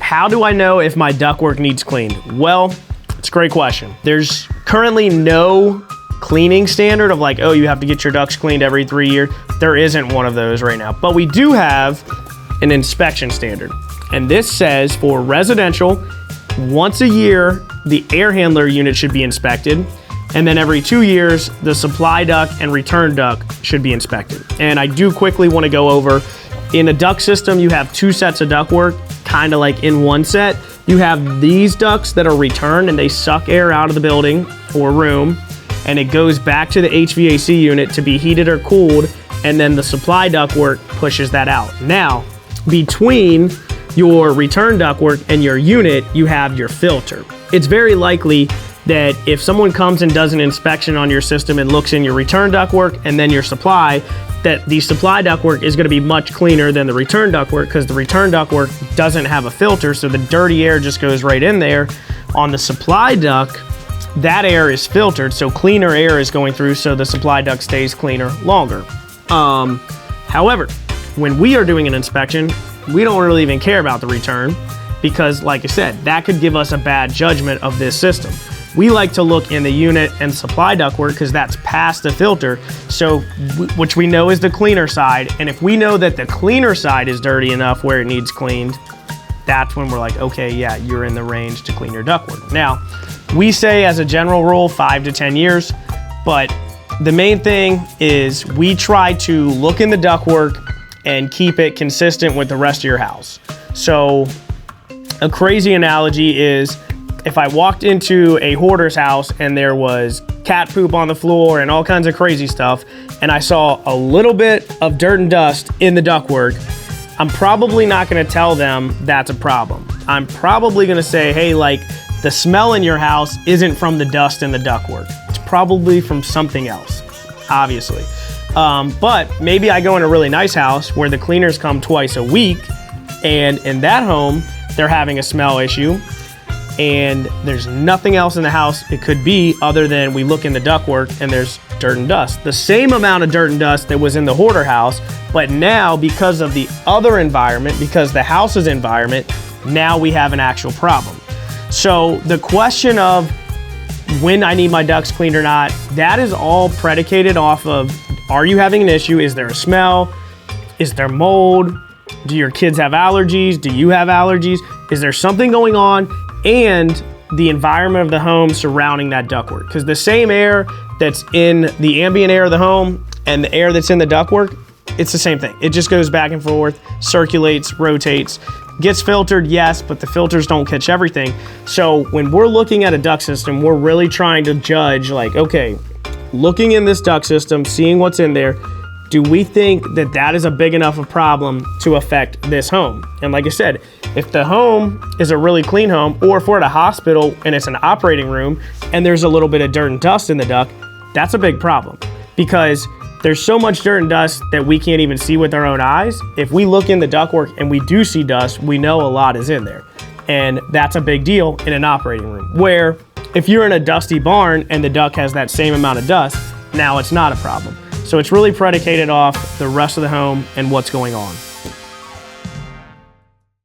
how do I know if my ductwork needs cleaned? Well, it's a great question. There's currently no cleaning standard of like, oh, you have to get your ducts cleaned every 3 years. There isn't one of those right now, but we do have an inspection standard. And this says for residential, once a year, the air handler unit should be inspected. And then every 2 years, the supply duct and return duct should be inspected. And I do quickly want to go over, in a duct system, you have 2 sets of ductwork, kind of like in one set. You have these ducts that are returned and they suck air out of the building or room, and it goes back to the HVAC unit to be heated or cooled, and then the supply ductwork pushes that out. Now, between your return ductwork and your unit, you have your filter. It's very likely that if someone comes and does an inspection on your system and looks in your return ductwork and then your supply, that the supply ductwork is gonna be much cleaner than the return ductwork, because the return ductwork doesn't have a filter, so the dirty air just goes right in there. On the supply duct, that air is filtered, so cleaner air is going through, so the supply duct stays cleaner longer. However, when we are doing an inspection, we don't really even care about the return, because like I said, that could give us a bad judgment of this system. We like to look in the unit and supply ductwork because that's past the filter, so which we know is the cleaner side. And if we know that the cleaner side is dirty enough where it needs cleaned, that's when we're like, okay, yeah, you're in the range to clean your ductwork. Now, we say as a general rule, 5 to 10 years, but the main thing is we try to look in the ductwork and keep it consistent with the rest of your house. So a crazy analogy is if I walked into a hoarder's house and there was cat poop on the floor and all kinds of crazy stuff, and I saw a little bit of dirt and dust in the ductwork, I'm probably not gonna tell them that's a problem. I'm probably gonna say, hey, like, the smell in your house isn't from the dust in the ductwork. It's probably from something else, obviously. But maybe I go in a really nice house where the cleaners come twice a week, and in that home, they're having a smell issue, and there's nothing else in the house it could be other than we look in the ductwork and there's dirt and dust. The same amount of dirt and dust that was in the hoarder house, but now because of the other environment, because the house's environment, now we have an actual problem. So the question of when I need my ducts cleaned or not, that is all predicated off of, are you having an issue? Is there a smell? Is there mold? Do your kids have allergies? Do you have allergies? Is there something going on? And the environment of the home surrounding that ductwork. Because the same air that's in the ambient air of the home and the air that's in the ductwork, it's the same thing. It just goes back and forth, circulates, rotates, gets filtered, yes, but the filters don't catch everything. So when we're looking at a duct system, we're really trying to judge, like, okay, looking in this duct system, seeing what's in there, do we think that that is a big enough a problem to affect this home? And like I said, if the home is a really clean home, or if we're at a hospital and it's an operating room and there's a little bit of dirt and dust in the duct, that's a big problem, because there's so much dirt and dust that we can't even see with our own eyes. If we look in the ductwork and we do see dust, we know a lot is in there. And that's a big deal in an operating room. Where if you're in a dusty barn and the duct has that same amount of dust, now it's not a problem. So it's really predicated off the rest of the home and what's going on.